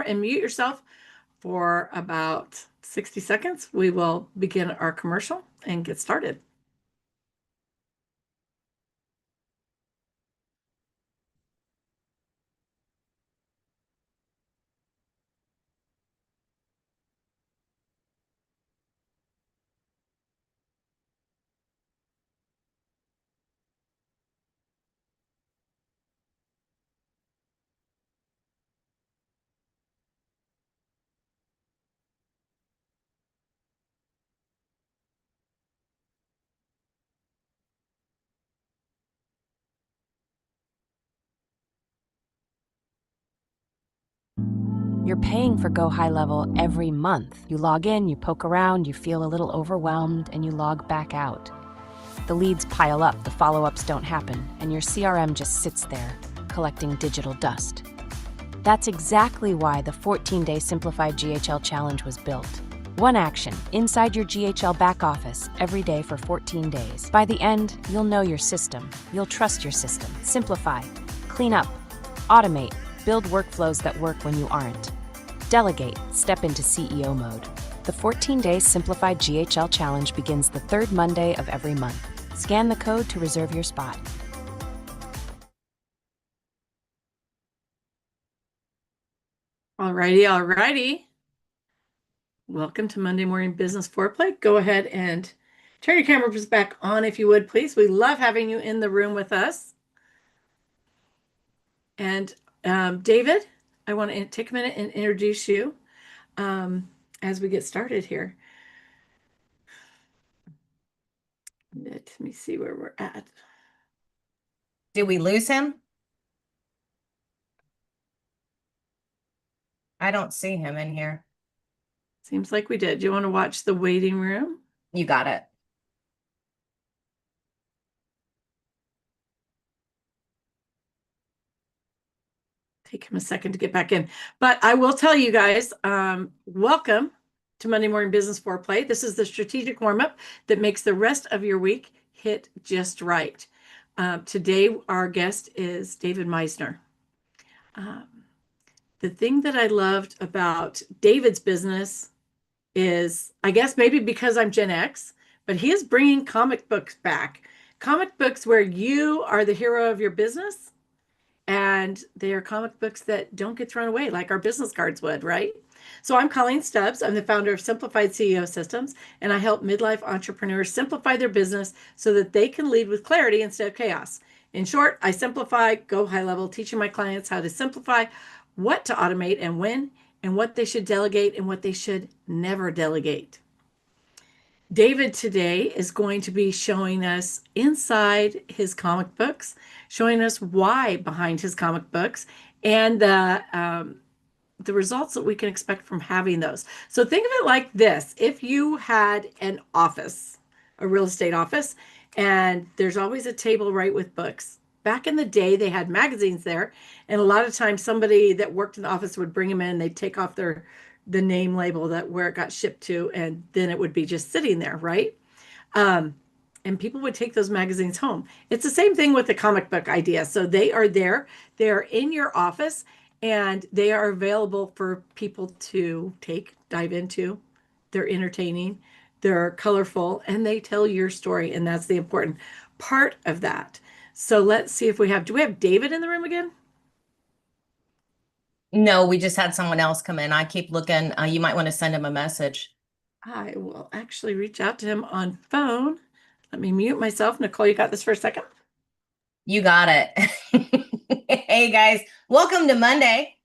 and mute yourself for about 60 seconds. We will begin our commercial and get started. You're paying for Go High Level every month. You log in, you poke around, you feel a little overwhelmed, and you log back out. The leads pile up, the follow-ups don't happen, and your CRM just sits there, collecting digital dust. That's exactly why the 14-day Simplified GHL Challenge was built. One action inside your GHL back office every day for 14 days. By the end, you'll know your system. You'll trust your system. Simplify, clean up, automate, build workflows that work when you aren't. Delegate, step into CEO mode. The 14-day Simplified GHL Challenge begins the third Monday of every month. Scan the code to reserve your spot. Alrighty. Welcome to Monday Morning Business Foreplay. Go ahead and turn your cameras back on if you would, please. We love having you in the room with us. And David, I want to take a minute and introduce you as we get started here. Let me see where we're at. Did we lose him? I don't see him in here. Seems like we did. Do you want to watch the waiting room? You got it. Take him a second to get back in. But I will tell you guys, welcome to Monday Morning Business Foreplay. This is the strategic warm-up that makes the rest of your week hit just right. Today, our guest is David Majzner. The thing that I loved about David's business is, I guess maybe because I'm Gen X, but he is bringing comic books back. Comic books where you are the hero of your business, and they are comic books that don't get thrown away like our business cards would, right? So I'm Colleen Stubbs. I'm the founder of Simplified CEO Systems, and I help midlife entrepreneurs simplify their business so that they can lead with clarity instead of chaos. In short, I simplify, go high level, teaching my clients how to simplify, what to automate and when, and what they should delegate and what they should never delegate. David today is going to be showing us inside his comic books, showing us why behind his comic books, and the results that we can expect from having those. So think of it like this. If you had an office, a real estate office, and there's always a table right with books. Back in the day, they had magazines there, and a lot of times somebody that worked in the office would bring them in, they'd take off the name label that where it got shipped to, and then it would be just sitting there, right? And people would take those magazines home. It's the same thing with the comic book idea. So they are there, they're in your office, and they are available for people to dive into. They're entertaining, they're colorful, and they tell your story, and that's the important part of that. So let's see if do we have David in the room again? No, we just had someone else come in. I keep looking. You might want to send him a message. I will actually reach out to him on phone. Let me mute myself. Nicole, you got this for a second? You got it. Hey guys, welcome to Monday.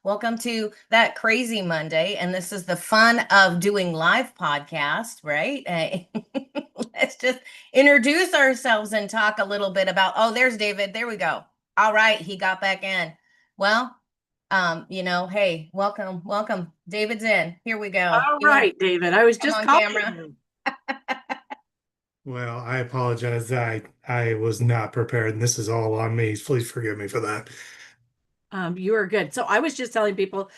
Welcome to that crazy Monday. And this is the fun of doing live podcast, right? Let's just introduce ourselves and talk a little bit about, oh, there's David. There we go. All right. He got back in. Well, hey, welcome. David's in. Here we go. All right, David. I was just on calling camera. you. Well, I apologize. I was not prepared, and this is all on me. Please forgive me for that. You are good. So I was just telling people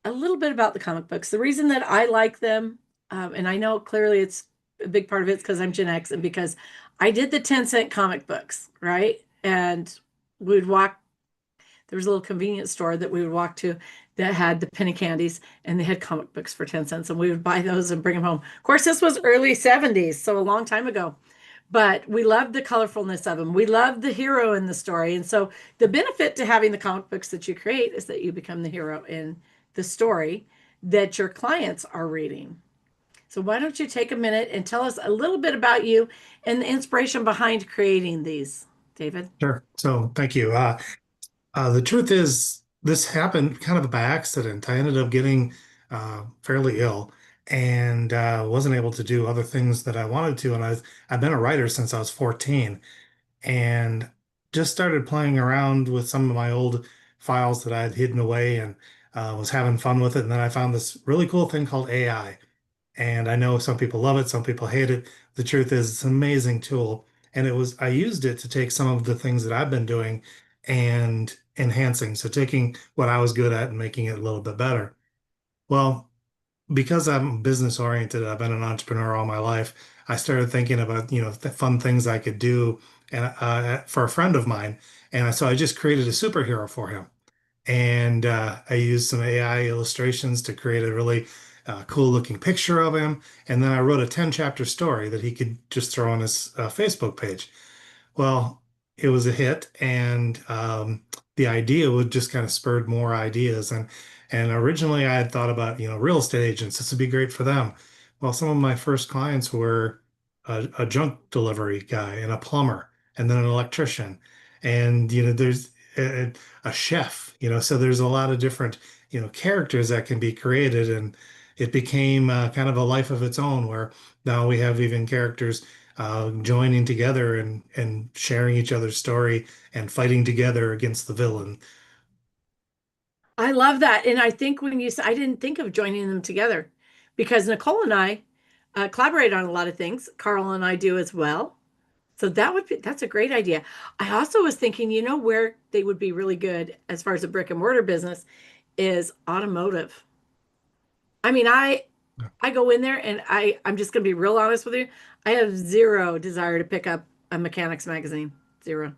a little bit about the comic books. The reason that I like them, and I know clearly it's a big part of it's because I'm Gen X and because I did the 10-cent comic books, right? And we would walk, there was a little convenience store that we would walk to. that had the penny candies, and they had comic books for 10 cents, and we would buy those and bring them home. Of course, this was early 70s, so a long time ago. But we loved the colorfulness of them. We loved the hero in the story. And so the benefit to having the comic books that you create is that you become the hero in the story that your clients are reading. So why don't you take a minute and tell us a little bit about you and the inspiration behind creating these, David? Sure. So thank you. The truth is, this happened kind of by accident. I ended up getting fairly ill and wasn't able to do other things that I wanted to. And I've been a writer since I was 14 and just started playing around with some of my old files that I had hidden away and was having fun with it. And then I found this really cool thing called AI. And I know some people love it, some people hate it. The truth is, it's an amazing tool. And I used it to take some of the things that I've been doing and enhancing. So taking what I was good at and making it a little bit better. Well, because I'm business oriented, I've been an entrepreneur all my life. I started thinking about, the fun things I could do and for a friend of mine. And so I just created a superhero for him. And I used some AI illustrations to create a really cool looking picture of him. And then I wrote a 10-chapter story that he could just throw on his Facebook page. Well, it was a hit, and the idea would just kind of spurred more ideas. And originally, I had thought about real estate agents. This would be great for them. Well, some of my first clients were a junk delivery guy and a plumber, and then an electrician, and there's a chef. So there's a lot of different characters that can be created, and it became kind of a life of its own, where now we have even characters joining together and sharing each other's story and fighting together against the villain. I love that. And I think when you said, I didn't think of joining them together because Nicole and I collaborate on a lot of things. Carl and I do as well. So that's a great idea. I also was thinking, where they would be really good as far as a brick and mortar business is automotive. I mean, I go in there and I'm just gonna be real honest with you. I have zero desire to pick up a mechanics magazine. Zero.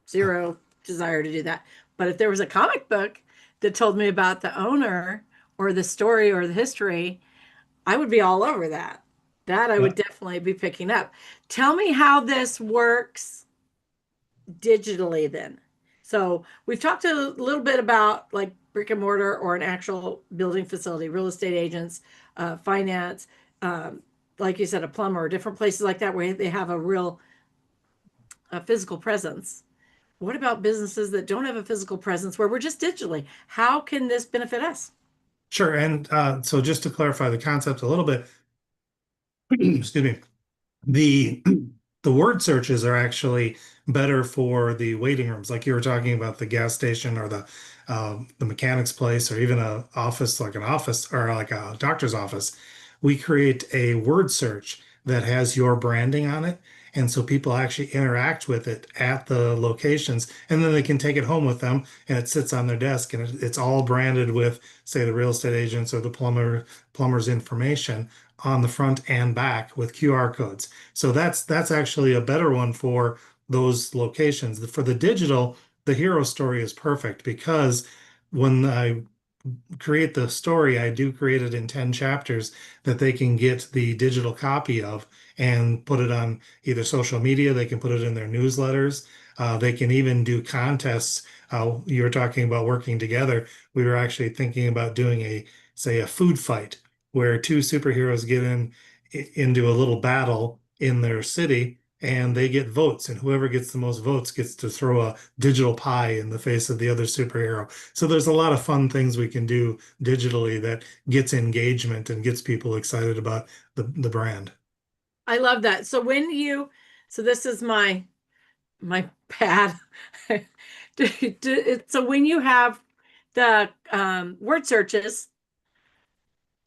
Zero desire to do that. But if there was a comic book that told me about the owner or the story or the history, I would be all over that. That I Yeah. would definitely be picking up. Tell me how this works digitally then. So we've talked a little bit about like brick and mortar or an actual building facility, real estate agents, finance, like you said, a plumber, or different places like that where they have a real physical presence. What about businesses that don't have a physical presence where we're just digitally? How can this benefit us? Sure. And so just to clarify the concept a little bit, excuse me, the the word searches are actually better for the waiting rooms, like you were talking about the gas station or the mechanic's place, or even a office like an office or like a doctor's office. We create a word search that has your branding on it. And so people actually interact with it at the locations, and then they can take it home with them, and it sits on their desk, and it's all branded with, say, the real estate agents or the plumber's information on the front and back with QR codes. So that's actually a better one for those locations. For the digital, the hero story is perfect because when I create the story, I do create it in 10 chapters that they can get the digital copy of and put it on either social media. They can put it in their newsletters. They can even do contests. You were talking about working together. We were actually thinking about doing say, a food fight where two superheroes get into a little battle in their city and they get votes, and whoever gets the most votes gets to throw a digital pie in the face of the other superhero. So there's a lot of fun things we can do digitally that gets engagement and gets people excited about the brand. I love that. So this is my pad. So when you have the word searches,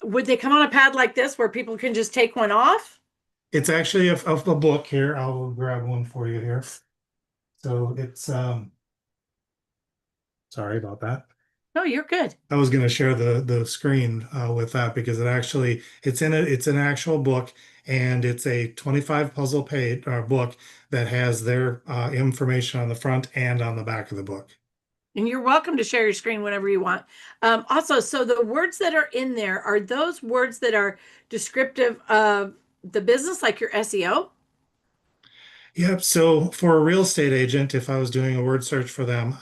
would they come on a pad like this where people can just take one off? It's actually a book here. I'll grab one for you here. So it's sorry about that. No, you're good. I was going to share the screen with that because it's an actual book, and it's a 25 puzzle page book that has their information on the front and on the back of the book. And you're welcome to share your screen whenever you want. Also, so the words that are in there are those words that are descriptive of the business, like your SEO? Yep. So for a real estate agent, if I was doing a word search for them,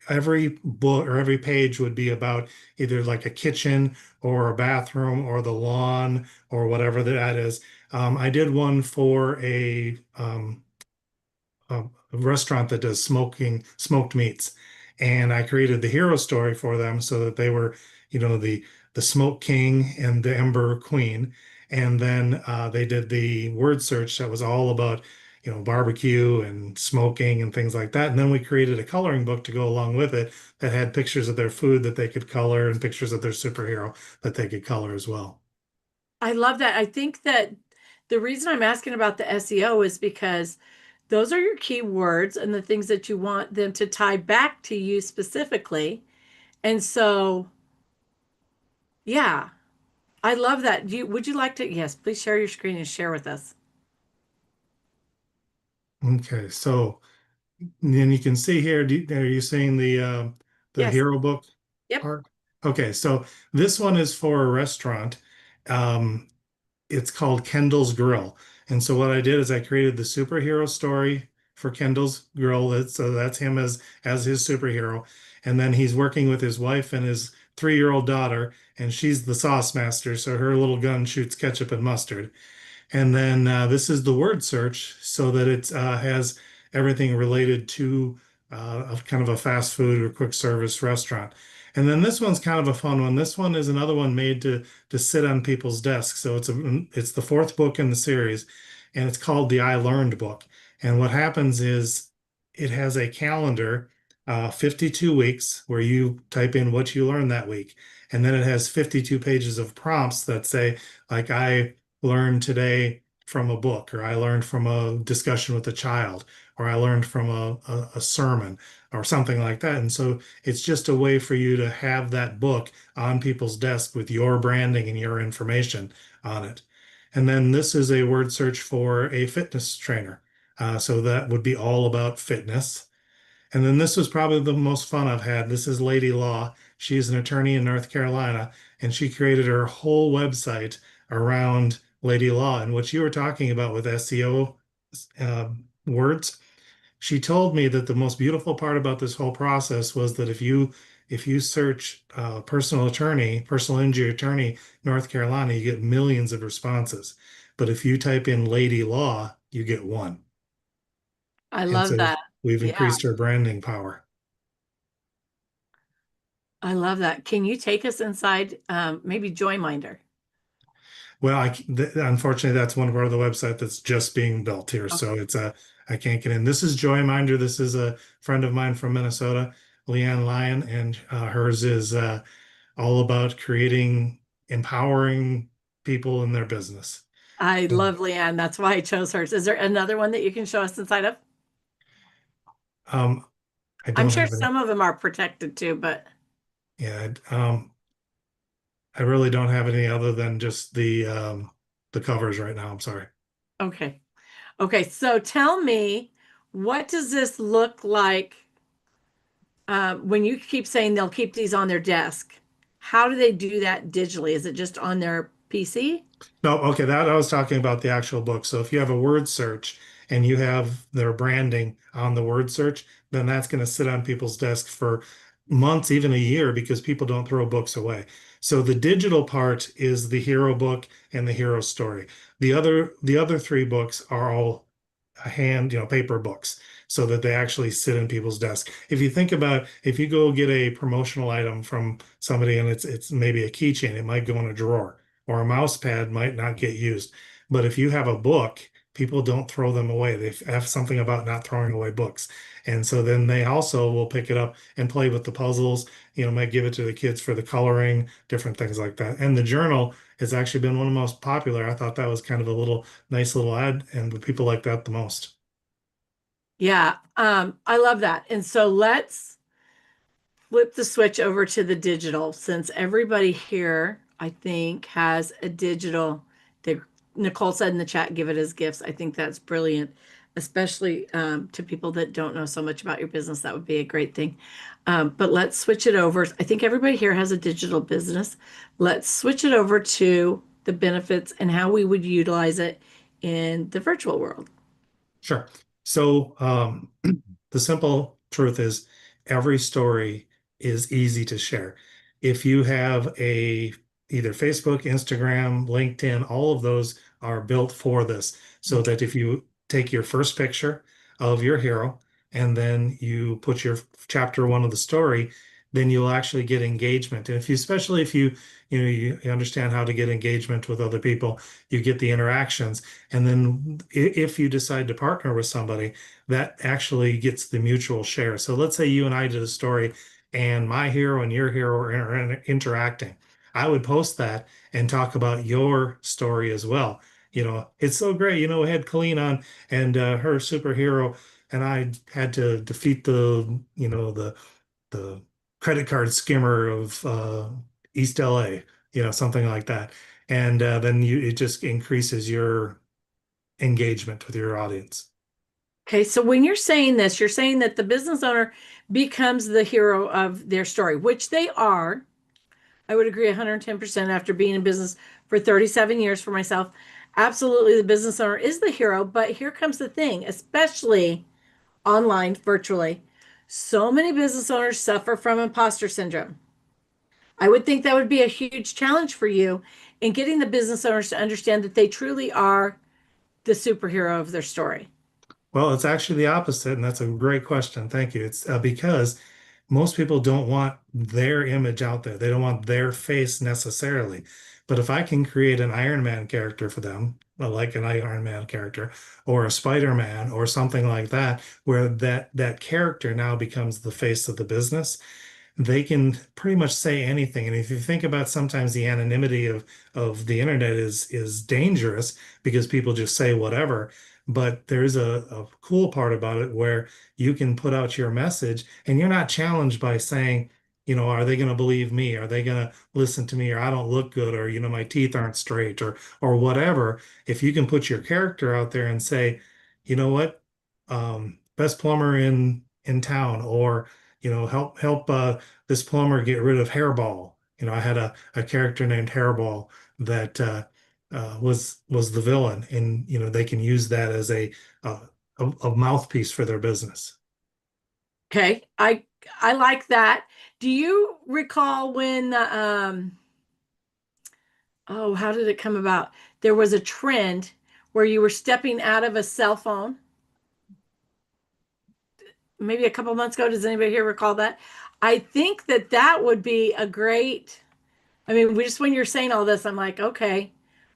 every book or every page would be about either like a kitchen or a bathroom or the lawn or whatever that is. I did one for a restaurant that does smoked meats, and I created the hero story for them so that they were, the smoke king and the ember queen, and then they did the word search that was all about, barbecue and smoking and things like that. And then we created a coloring book to go along with it that had pictures of their food that they could color and pictures of their superhero that they could color as well. I love that. I think that the reason I'm asking about the SEO is because those are your keywords and the things that you want them to tie back to you specifically. And so, yeah, I love that. Would you like to? Yes, please share your screen and share with us. Okay, so then you can see here, are you seeing the Yes. hero book Yep. part? Okay, so this one is for a restaurant. Um, it's called Kendall's Grill. And so what I did is I created the superhero story for Kendall's Grill. So that's him as his superhero. And then he's working with his wife and his 3-year-old daughter, and she's the sauce master. So her little gun shoots ketchup and mustard. And then this is the word search so that it has everything related to a kind of a fast food or quick service restaurant. And then this one's kind of a fun one. This one is another one made to sit on people's desks. So it's the fourth book in the series, and it's called the I Learned book. And what happens is it has a calendar, 52 weeks, where you type in what you learned that week. And then it has 52 pages of prompts that say, like, I learned today from a book, or I learned from a discussion with a child, or I learned from a sermon or something like that. And so it's just a way for you to have that book on people's desk with your branding and your information on it. And then this is a word search for a fitness trainer. So that would be all about fitness. And then this was probably the most fun I've had. This is Lady Law. She's an attorney in North Carolina, and she created her whole website around Lady Law. And what you were talking about with SEO words, she told me that the most beautiful part about this whole process was that if you search personal injury attorney, North Carolina, you get millions of responses. But if you type in Lady Law, you get one. I And love so that. we've Yeah, increased our branding power. I love that. Can you take us inside maybe Joyminder? Well, unfortunately, that's one part of the website that's just being built here. Okay. So I can't get in. This is Joyminder. This is a friend of mine from Minnesota, Leanne Lyon, and hers is all about empowering people in their business. I So, love Leanne. That's why I chose hers. Is there another one that you can show us inside of? um, I I'm don't sure have any. some of them are protected too, but Yeah, I really don't have any other than just the covers right now. I'm sorry. okay. Okay, so tell me, what does this look like when you keep saying they'll keep these on their desk? How do they do that digitally? Is it just on their PC? No, okay, that I was talking about the actual book. So if you have a word search and you have their branding on the word search, then that's going to sit on people's desk for months, even a year, because people don't throw books away. So the digital part is the hero book and the hero story. The other three books are all paper books so that they actually sit in people's desk. If you think about if you go get a promotional item from somebody and it's maybe a keychain, it might go in a drawer or a mouse pad might not get used. But if you have a book, people don't throw them away. They have something about not throwing away books. And so then they also will pick it up and play with the puzzles, might give it to the kids for the coloring, different things like that. And the journal has actually been one of the most popular. I thought that was kind of a nice little ad, and people like that the most. Yeah, I love that. And so let's flip the switch over to the digital since everybody here, I think, has a digital. They, Nicole said in the chat, give it as gifts. I think that's brilliant. especially to people that don't know so much about your business. That would be a great thing. But let's switch it over. I think everybody here has a digital business. Let's switch it over to the benefits and how we would utilize it in the virtual world. Sure. So the simple truth is every story is easy to share. If you have a either Facebook, Instagram, LinkedIn, all of those are built for this. So that if you take your first picture of your hero and then you put your chapter one of the story, then you'll actually get engagement. And if you, especially if you understand how to get engagement with other people, you get the interactions. And then if you decide to partner with somebody, that actually gets the mutual share. So let's say you and I did a story and my hero and your hero are interacting. I would post that and talk about your story as well. It's so great. We had Colleen on and her superhero, and I had to defeat the credit card skimmer of East LA, something like that. And then it just increases your engagement with your audience. Okay, so when you're saying this, you're saying that the business owner becomes the hero of their story, which they are. I would agree 110% after being in business for 37 years for myself. Absolutely, the business owner is the hero, but here comes the thing, especially online, virtually. So many business owners suffer from imposter syndrome. I would think that would be a huge challenge for you in getting the business owners to understand that they truly are the superhero of their story. Well, it's actually the opposite, and that's a great question. Thank you. It's because most people don't want their image out there. They don't want their face necessarily. But if I can create an Iron Man character for them, like an Iron Man character or a Spider-Man or something like that, where that character now becomes the face of the business, they can pretty much say anything. And if you think about sometimes the anonymity of the internet is dangerous because people just say whatever. But there's a cool part about it where you can put out your message and you're not challenged by saying, are they going to believe me? Are they going to listen to me? Or I don't look good, or my teeth aren't straight, or whatever. If you can put your character out there and say, you know what, best plumber in town, or help this plumber get rid of hairball. I had a character named Hairball that was the villain, and they can use that as a mouthpiece for their business. Okay, I like that. Do you recall when oh, how did it come about? There was a trend where you were stepping out of a cell phone maybe a couple months ago. Does anybody here recall that? I think that that would be a great, I mean, we just when you're saying all this, I'm like, okay,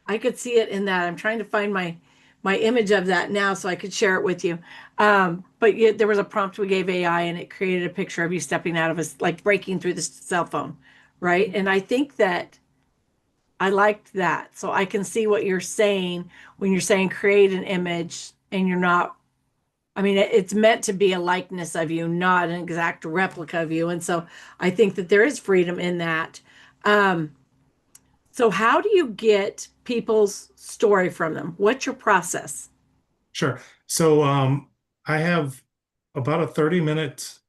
I could see it in that. I'm trying to find my image of that now so I could share it with you. But yet there was a prompt we gave AI and it created a picture of you stepping out of a like breaking through the cell phone, right? And I think that I liked that. So I can see what you're saying when you're saying create an image and you're not, I mean, it's meant to be a likeness of you, not an exact replica of you. And so I think that there is freedom in that. Um, so how do you get people's story from them? What's your process? Sure. So I have about a 30-minute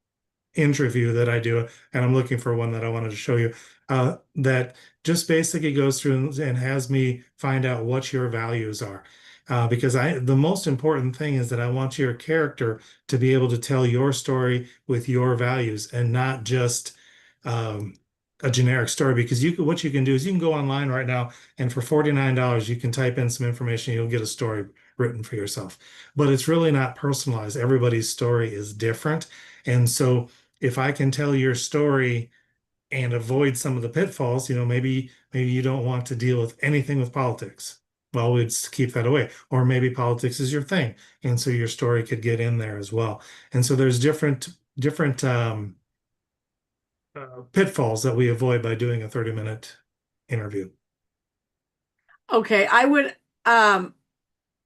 interview that I do, and I'm looking for one that I wanted to show you, that just basically goes through and has me find out what your values are. Because the most important thing is that I want your character to be able to tell your story with your values and not just um, a generic story. Because what you can do is you can go online right now, and for $49, you can type in some information, you'll get a story written for yourself. But it's really not personalized. Everybody's story is different. And so if I can tell your story and avoid some of the pitfalls, maybe you don't want to deal with anything with politics. Well, we'd keep that away. Or maybe politics is your thing, and so your story could get in there as well. And so there's different pitfalls that we avoid by doing a 30-minute interview. Okay, um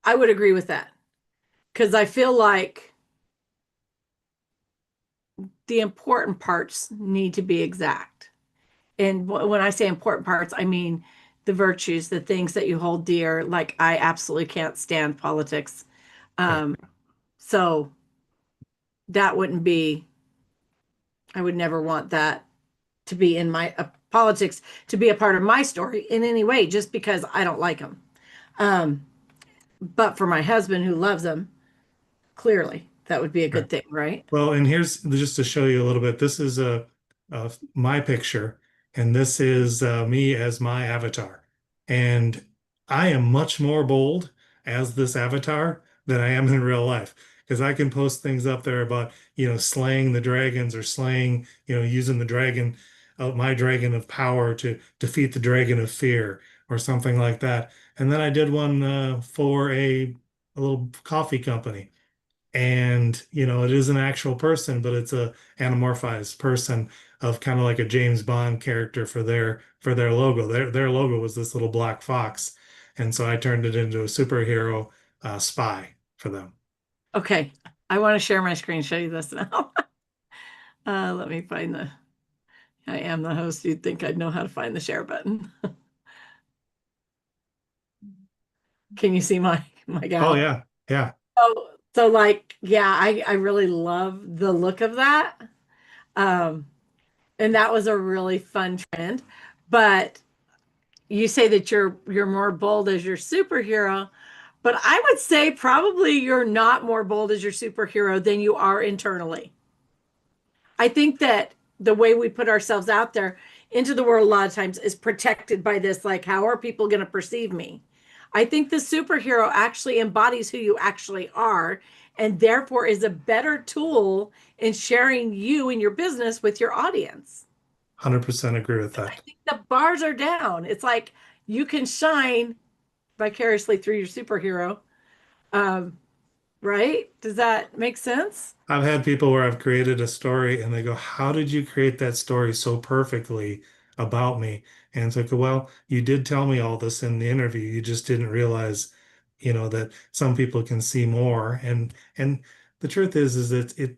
I would agree with that because I feel like the important parts need to be exact. And when I say important parts, I mean the virtues, the things that you hold dear. Like I absolutely can't stand politics. Okay. Um, So that wouldn't be, I would never want that to be in my politics, to be a part of my story in any way, just because I don't like them. Um, but for my husband who loves them, clearly that would be a Right. good thing, right? Well, and here's just to show you a little bit. This is my picture, and this is me as my avatar. And I am much more bold as this avatar than I am in real life because I can post things up there about, slaying the dragons or slaying, using the dragon, my dragon of power to defeat the dragon of fear or something like that. And then I did one for a little coffee company, and it is an actual person, but it's a anamorphized person of kind of like a James Bond character for their logo. Their logo was this little black fox, and so I turned it into a superhero spy for them. Okay. I want to share my screen, show you this now. Let me find I am the host. You'd think I'd know how to find the share button. Can you see my Oh gal? yeah, yeah, So like, yeah, I really love the look of that. Um, and that was a really fun trend. But you say that you're more bold as your superhero, but I would say probably you're not more bold as your superhero than you are internally. I think that the way we put ourselves out there into the world a lot of times is protected by this, like, how are people going to perceive me? I think the superhero actually embodies who you actually are and therefore is a better tool in sharing you and your business with your audience. 100% agree with I that. think the bars are down. It's like you can shine vicariously through your superhero. Um, right? Does that make sense? I've had people where I've created a story and they go, "How did you create that story so perfectly about me?" And it's like, "Well, you did tell me all this in the interview. You just didn't realize, that some people can see more." And the truth is that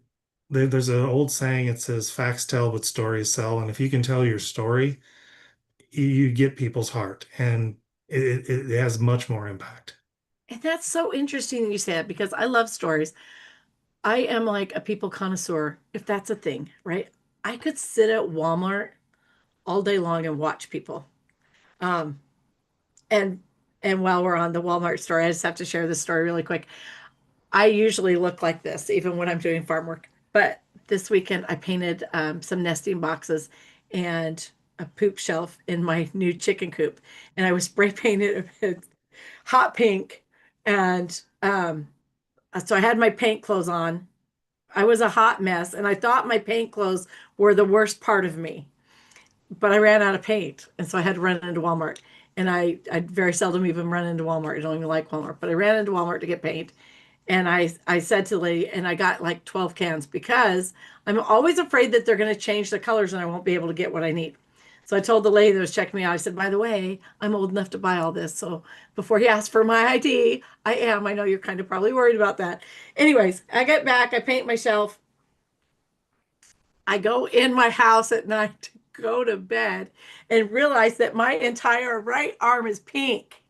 there's an old saying, it says facts tell but stories sell. And if you can tell your story, you get people's heart, and it has much more impact. And that's so interesting that you say that because I love stories. I am like a people connoisseur, if that's a thing, right? I could sit at Walmart all day long and watch people. Um, and and while we're on the Walmart story, I just have to share this story really quick. I usually look like this, even when I'm doing farm work. But this weekend, I painted some nesting boxes and a poop shelf in my new chicken coop, and I was spray painted it hot pink, and so I had my paint clothes on. I was a hot mess, and I thought my paint clothes were the worst part of me, but I ran out of paint, and so I had to run into Walmart. And I very seldom even run into Walmart. I don't even like Walmart, but I ran into Walmart to get paint. And I said to the lady, and I got like 12 cans because I'm always afraid that they're going to change the colors and I won't be able to get what I need. So I told the lady that was checking me out, I said, by the way, I'm old enough to buy all this. So before he asked for my ID, I am. I know you're kind of probably worried about that. Anyways, I get back, I paint my shelf. I go in my house at night to go to bed and realize that my entire right arm is pink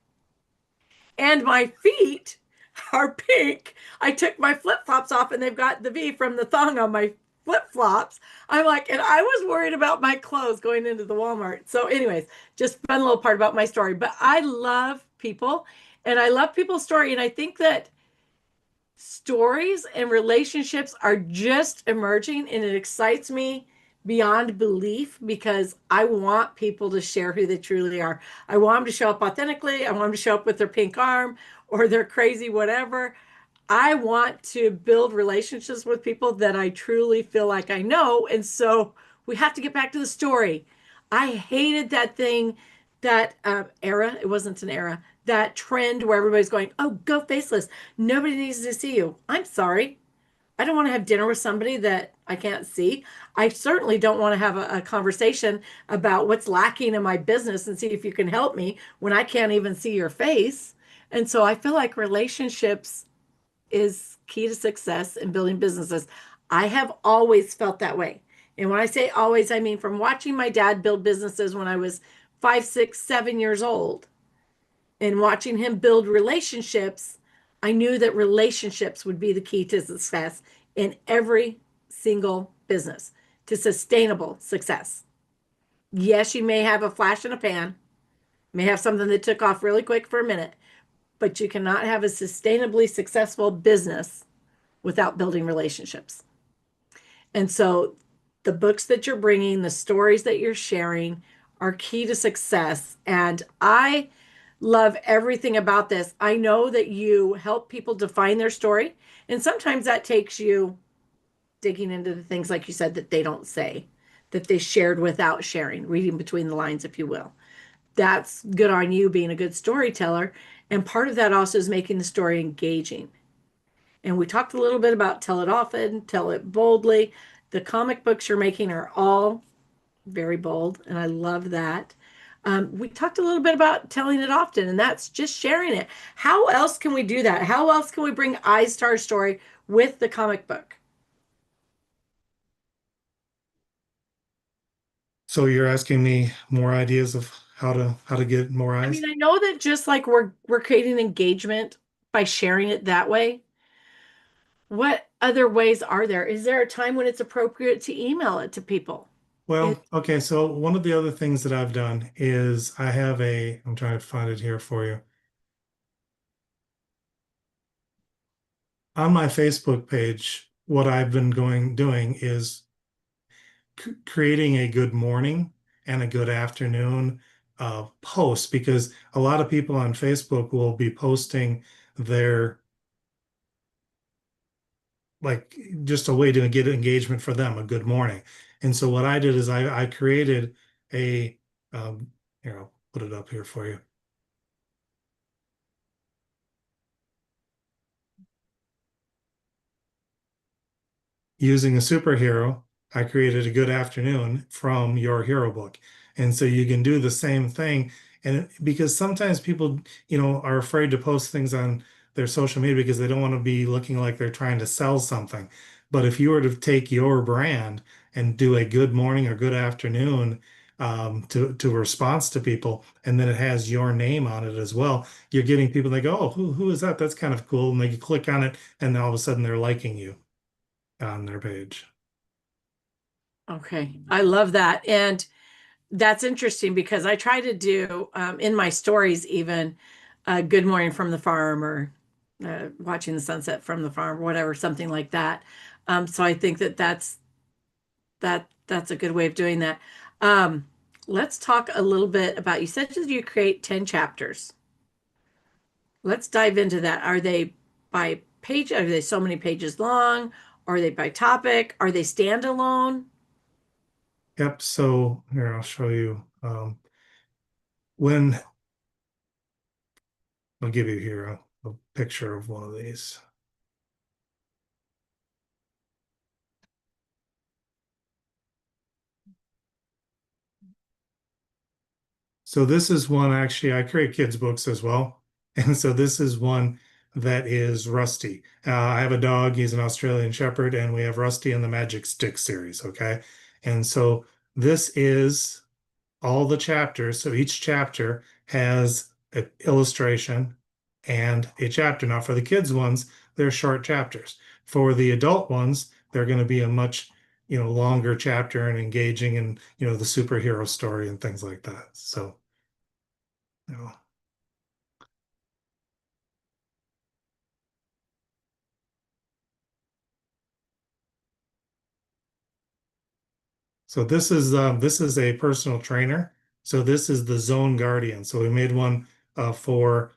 and my feet are pink. I took my flip flops off and they've got the V from the thong on my flip flops. I'm like, and I was worried about my clothes going into the Walmart. So, anyways, just fun little part about my story. But I love people and I love people's story. And I think that stories and relationships are just emerging and it excites me beyond belief because I want people to share who they truly are. I want them to show up authentically. I want them to show up with their pink arm or their crazy whatever. I want to build relationships with people that I truly feel like I know. And so we have to get back to the story. I hated that thing, that era. It wasn't an era, that trend where everybody's going, oh, go faceless. Nobody needs to see you. I'm sorry. I don't want to have dinner with somebody that I can't see. I certainly don't want to have a conversation about what's lacking in my business and see if you can help me when I can't even see your face. And so I feel like relationships is key to success in building businesses. I have always felt that way. And when I say always, I mean from watching my dad build businesses when I was 5, 6, 7 years old and watching him build relationships. I knew that relationships would be the key to success in every single business, to sustainable success. Yes, you may have a flash in a pan, may have something that took off really quick for a minute, but you cannot have a sustainably successful business without building relationships. And so the books that you're bringing, the stories that you're sharing are key to success. And I love everything about this. I know that you help people define their story. And sometimes that takes you digging into the things, like you said, that they don't say, that they shared without sharing, reading between the lines, if you will. That's good on you being a good storyteller. And part of that also is making the story engaging. And we talked a little bit about tell it often, tell it boldly. The comic books you're making are all very bold, and I love that. We talked a little bit about telling it often, and that's just sharing it. How else can we do that? How else can we bring eyes to our story with the comic book? So you're asking me more ideas of how to get more I mean, eyes? I know that just like we're creating engagement by sharing it that way. What other ways are there? Is there a time when it's appropriate to email it to people? It, Well, okay, so one of the other things that I've done is I'm trying to find it here for you. On my Facebook page, what I've been doing is creating a good morning and a good afternoon post, because a lot of people on Facebook will be posting their, like, just a way to get engagement for them, a good morning. And so what I did is I created a here, I'll put it up here for you. Using a superhero, I created a good afternoon from your hero book. And so you can do the same thing. And because sometimes people, are afraid to post things on their social media because they don't want to be looking like they're trying to sell something. But if you were to take your brand and do a good morning or good afternoon to response to people, and then it has your name on it as well, you're getting people that go, oh, who is that? That's kind of cool. And they click on it, and all of a sudden they're liking you on their page. okay, I love that. And that's interesting because I try to do in my stories, even good morning from the farm, or watching the sunset from the farm, or whatever, something like that. So I think that that's a good way of doing that. Um, let's talk a little bit about, you said that you create 10 chapters. Let's dive into that. Are they by page? Are they so many pages long? Are they by topic? Are they standalone? Yep. So here, I'll show you. When I'll give you here a picture of one of these. So this is one, actually, I create kids books as well. And so this is one that is Rusty. I have a dog, he's an Australian Shepherd, and we have Rusty in the Magic Stick series. Okay. And so this is all the chapters. So each chapter has an illustration and a chapter. Now, for the kids ones, they're short chapters. For the adult ones, they're going to be a much, longer chapter and engaging, and, the superhero story and things like that. So, you know, so this is a personal trainer. So this is the Zone Guardian. So we made one for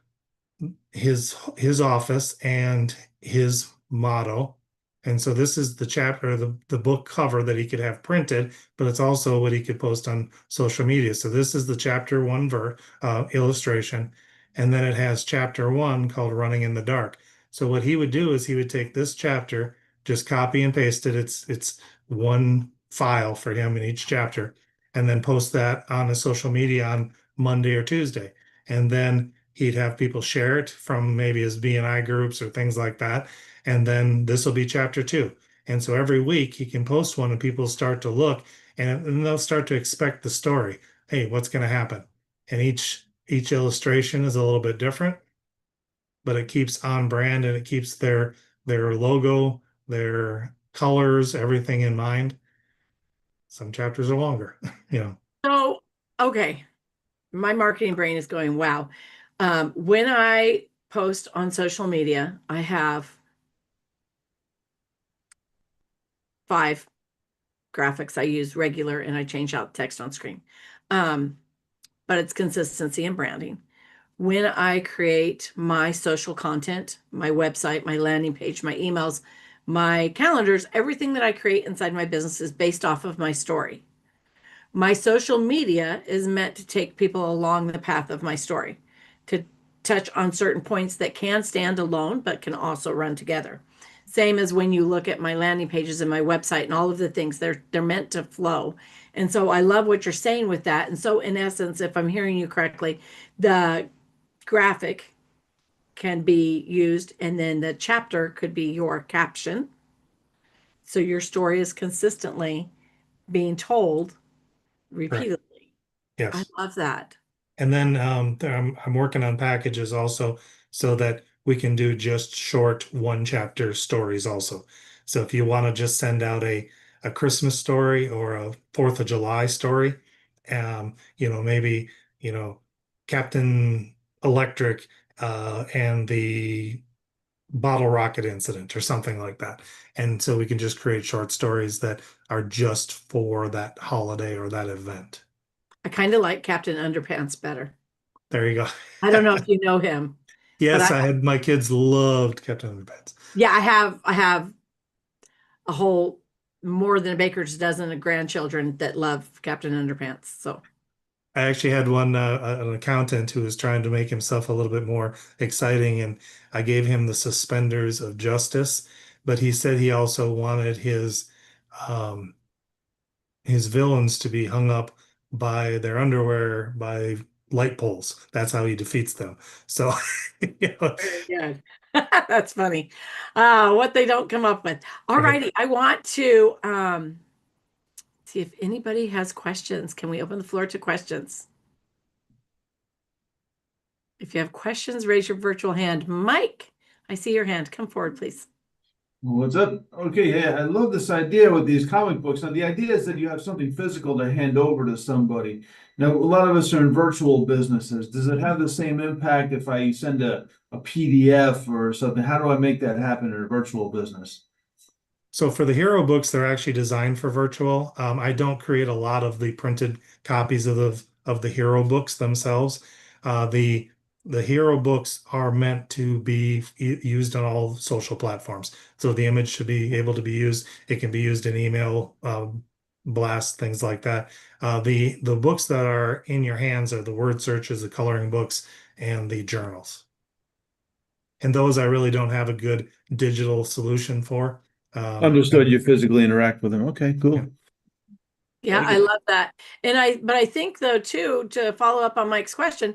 his office and his motto. And so this is the chapter, the book cover that he could have printed, but it's also what he could post on social media. So this is the chapter one illustration. And then it has chapter one called Running in the Dark. So what he would do is he would take this chapter, just copy and paste it. It's one file for him in each chapter, and then post that on his social media on Monday or Tuesday. And then he'd have people share it from maybe his BNI groups or things like that. And then this will be chapter two. And so every week he can post one, and people start to look, and they'll start to expect the story. Hey, what's going to happen? And each illustration is a little bit different. but it keeps on brand and it keeps their logo, their colors, everything in mind. Some chapters are longer, you know. So, okay, my marketing brain is going, wow. When I post on social media, I have 5 graphics I use regular and I change out text on screen. Um, but it's consistency and branding. When I create my social content, my website, my landing page, my emails, my calendars, everything that I create inside my business is based off of my story. My social media is meant to take people along the path of my story, to touch on certain points that can stand alone, but can also run together. Same as when you look at my landing pages and my website and all of the things, they're meant to flow. And so I love what you're saying with that. And so in essence, if I'm hearing you correctly, the graphic can be used and then the chapter could be your caption. So your story is consistently being told Correct. repeatedly. I Yes. love that. And then I'm working on packages also so that we can do just short one chapter stories also. So if you want to just send out a Christmas story or a Fourth of July story, maybe, you know, Captain Electric and the bottle rocket incident or something like that. And so we can just create short stories that are just for that holiday or that event. I kind of like Captain Underpants better. There you I go. don't know if you know him, but Yes, I had my kids loved Captain Underpants. yeah, I have a whole more than a baker's dozen of grandchildren that love Captain Underpants. So I actually had one an accountant who was trying to make himself a little bit more exciting, and I gave him the suspenders of justice, but he said he also wanted um, his villains to be hung up by their underwear by light poles. That's how he defeats them. So, you know, very good. That's funny. What they don't come up with. All right. righty. I want to see if anybody has questions. Can we open the floor to questions? If you have questions, raise your virtual hand. Mike, I see your hand. Come forward, please. What's up? Okay, yeah, I love this idea with these comic books. Now, the idea is that you have something physical to hand over to somebody. Now, a lot of us are in virtual businesses. Does it have the same impact if I send a PDF or something? How do I make that happen in a virtual business? So for the hero books, they're actually designed for virtual. I don't create a lot of the printed copies of the hero books themselves. The hero books are meant to be used on all social platforms. So the image should be able to be used. It can be used in email, blasts, things like that. The books that are in your hands are the word searches, the coloring books, and the journals. And those I really don't have a good digital solution for. Understood. You physically interact with them. Okay, Yeah. cool. Yeah, Thank I you. love that. But I think though too, to follow up on Mike's question,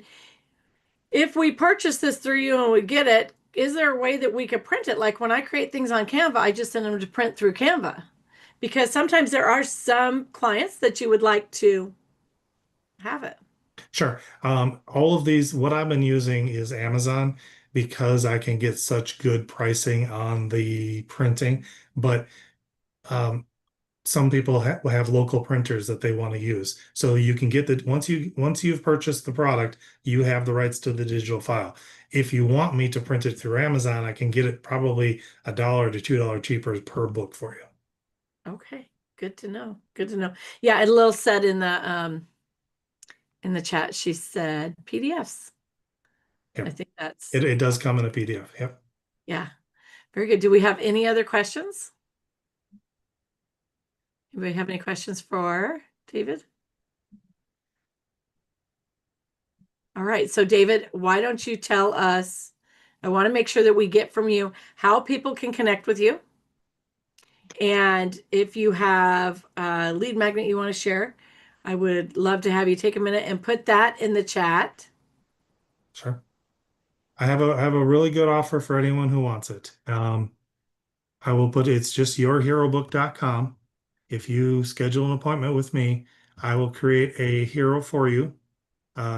if we purchase this through you and we get it, is there a way that we could print it? Like when I create things on Canva, I just send them to print through Canva. Because sometimes there are some clients that you would like to have it. Sure. All of these, what I've been using is Amazon because I can get such good pricing on the printing. But um, some people have local printers that they want to use. So you can get the once you've purchased the product, you have the rights to the digital file. If you want me to print it through Amazon, I can get it probably $1 to $2 cheaper per book for you. Okay, good to know. Good to know. Yeah, a little said in the chat, she said PDFs. I Yep. think that's It does come in a PDF. Yep. yeah, very good. Do we have any other questions? Anybody have any questions for David? All right. So, David, why don't you tell us? I want to make sure that we get from you how people can connect with you. And if you have a lead magnet you want to share, I would love to have you take a minute and put that in the chat. Sure. I have a really good offer for anyone who wants it. I will put it's just yourherobook.com. If you schedule an appointment with me, I will create a hero for you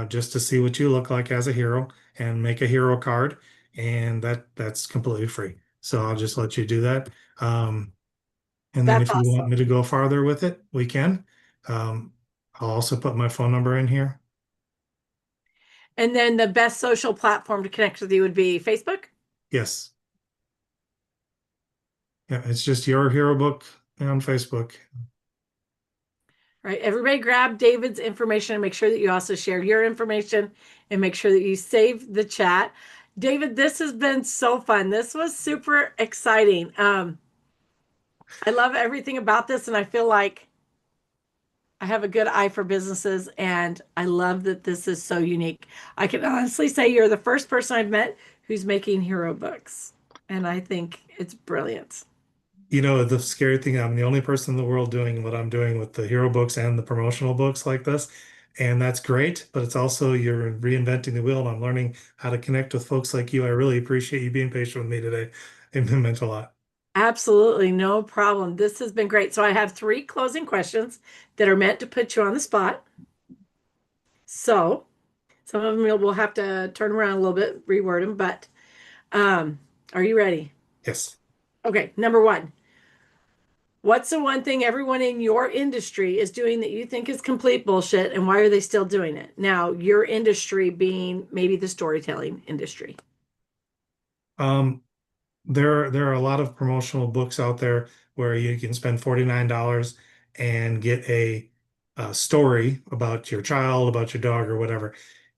just to see what you look like as a hero and make a hero card. and that's completely free. So I'll just let you do that. And then That's if you awesome. want me to go farther with it, we can. Um, I'll also put my phone number in here. And then the best social platform to connect with you would be Facebook. Yes. Yeah, it's just Your Hero Book on Facebook. Right. Everybody grab David's information and make sure that you also share your information and make sure that you save the chat. David, this has been so fun. This was super exciting. I love everything about this, and I feel like I have a good eye for businesses, and I love that this is so unique. I can honestly say you're the first person I've met who's making hero books, and I think it's brilliant. You know, the scary thing, I'm the only person in the world doing what I'm doing with the hero books and the promotional books like this. And that's great, but it's also you're reinventing the wheel, and I'm learning how to connect with folks like you. I really appreciate you being patient with me today. It meant a lot. Absolutely, no problem. This has been great. So I have three closing questions that are meant to put you on the spot. So some of them we'll have to turn around a little bit, reword them, but um, are you ready? Yes. Okay, number one. What's the one thing everyone in your industry is doing that you think is complete bullshit, and why are they still doing it? Now, your industry being maybe the storytelling industry. Um, there are a lot of promotional books out there where you can spend $49 and get a story about your child, about your dog, or whatever.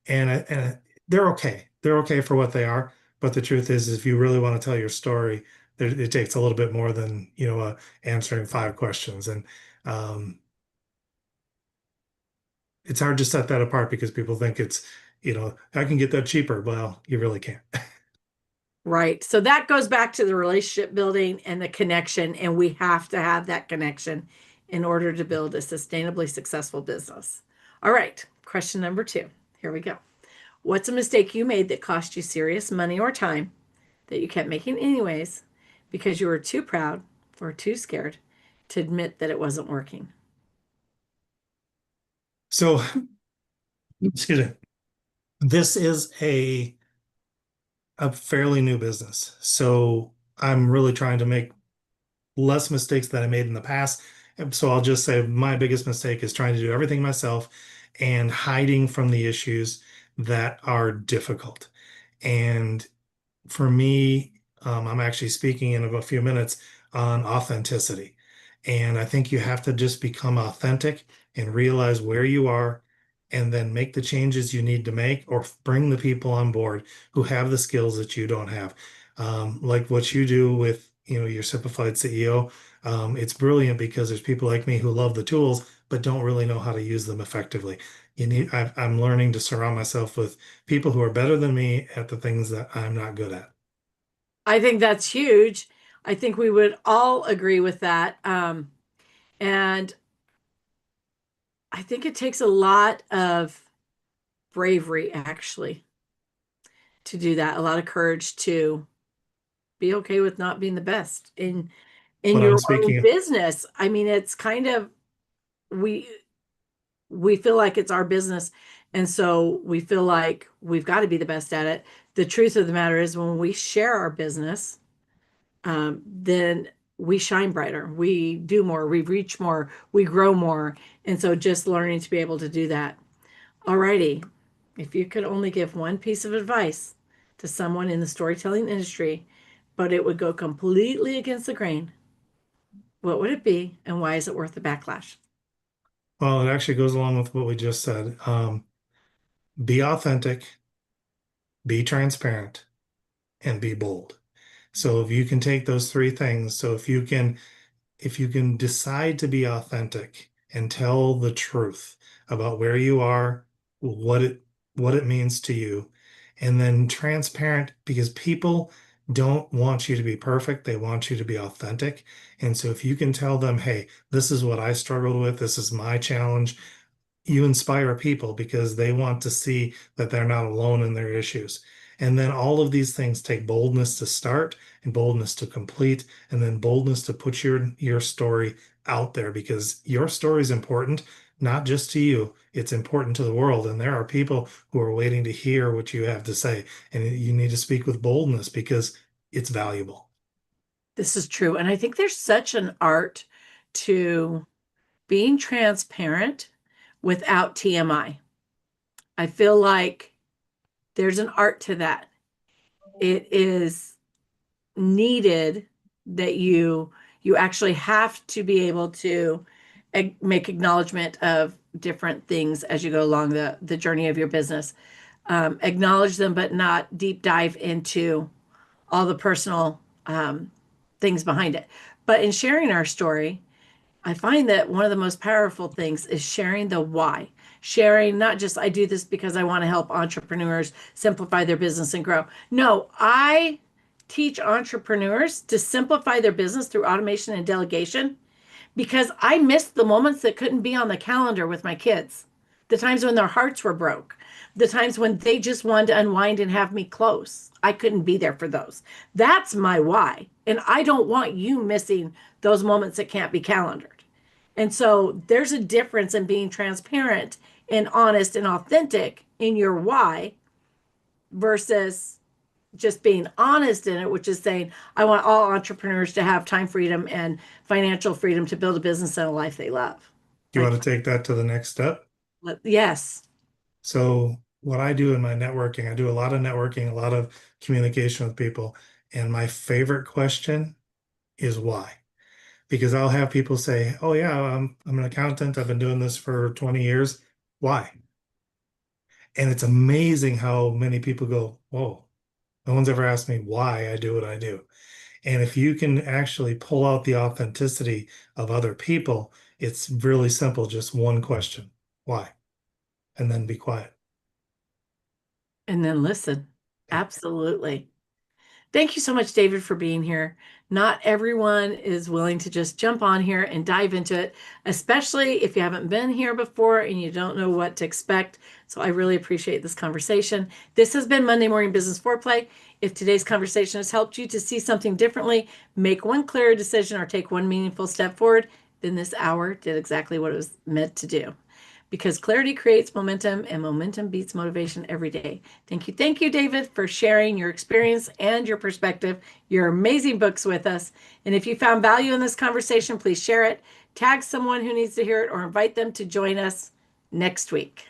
And they're okay. They're okay for what they are. But the truth is, if you really want to tell your story, it takes a little bit more than, answering five questions. And um, it's hard to set that apart because people think it's, I can get that cheaper. Well, you really can't. Right. So that goes back to the relationship building and the connection. And we have to have that connection in order to build a sustainably successful business. All right. Question number two. Here we go. What's a mistake you made that cost you serious money or time that you kept making anyways because you were too proud or too scared to admit that it wasn't working? So, excuse me. This is a fairly new business. So I'm really trying to make less mistakes that I made in the past. And so I'll just say my biggest mistake is trying to do everything myself and hiding from the issues that are difficult. And for me, I'm actually speaking in a few minutes on authenticity. And I think you have to just become authentic and realize where you are and then make the changes you need to make or bring the people on board who have the skills that you don't have. Like what you do with, your simplified CEO. It's brilliant because there's people like me who love the tools but don't really know how to use them effectively. I'm learning to surround myself with people who are better than me at the things that I'm not good at. I think that's huge. I think we would all agree with that. And I think it takes a lot of bravery actually to do that, a lot of courage to be okay with not being the best in But I'm your own speaking, business. I mean, it's kind of we we feel like it's our business, and so we feel like we've got to be the best at it. The truth of the matter is when we share our business, then we shine brighter, we do more, we reach more, we grow more. And so just learning to be able to do that. Alrighty. If you could only give one piece of advice to someone in the storytelling industry, but it would go completely against the grain, what would it be and why is it worth the backlash? well, it actually goes along with what we just said. Be authentic, be transparent, and be bold. So if you can take those three things, so if you can decide to be authentic and tell the truth about where you are, what it what it means to you, and then transparent because people don't want you to be perfect, they want you to be authentic. And so if you can tell them, hey, this is what I struggled with, this is my challenge, you inspire people because they want to see that they're not alone in their issues. And then all of these things take boldness to start and boldness to complete, and then boldness to put your story out there because your story is important, not just to you. It's important to the world. And there are people who are waiting to hear what you have to say. And you need to speak with boldness because it's valuable. This is true. And I think there's such an art to being transparent without TMI. I feel like there's an art to that. It is needed that you actually have to be able to make acknowledgement of different things as you go along the journey of your business. Acknowledge them, but not deep dive into all the personal things behind it. But in sharing our story, I find that one of the most powerful things is sharing the why. Sharing not just, I do this because I want to help entrepreneurs simplify their business and grow. No, I teach entrepreneurs to simplify their business through automation and delegation because I missed the moments that couldn't be on the calendar with my kids, the times when their hearts were broke, the times when they just wanted to unwind and have me close. I couldn't be there for those. That's my why. And I don't want you missing those moments that can't be calendared. And so there's a difference in being transparent and honest and authentic in your why versus just being honest in it, which is saying, I want all entrepreneurs to have time freedom and financial freedom to build a business and a life they love. Do you Like, want to take that to the next step? yes. So what I do in my networking, I do a lot of networking, a lot of communication with people. And my favorite question is why? Because I'll have people say, oh yeah, I'm an accountant. I've been doing this for 20 years. Why? And it's amazing how many people go, whoa, no one's ever asked me why I do what I do. And if you can actually pull out the authenticity of other people, it's really simple. Just one question, why? And then be quiet. And then listen. Yeah. Absolutely. Thank you so much, David, for being here. Not everyone is willing to just jump on here and dive into it, especially if you haven't been here before and you don't know what to expect. So I really appreciate this conversation. This has been Monday Morning Business Foreplay. If today's conversation has helped you to see something differently, make one clear decision, or take one meaningful step forward, then this hour did exactly what it was meant to do. Because clarity creates momentum and momentum beats motivation every day. Thank you, David, for sharing your experience and your perspective, your amazing books with us. And if you found value in this conversation, please share it, tag someone who needs to hear it, or invite them to join us next week.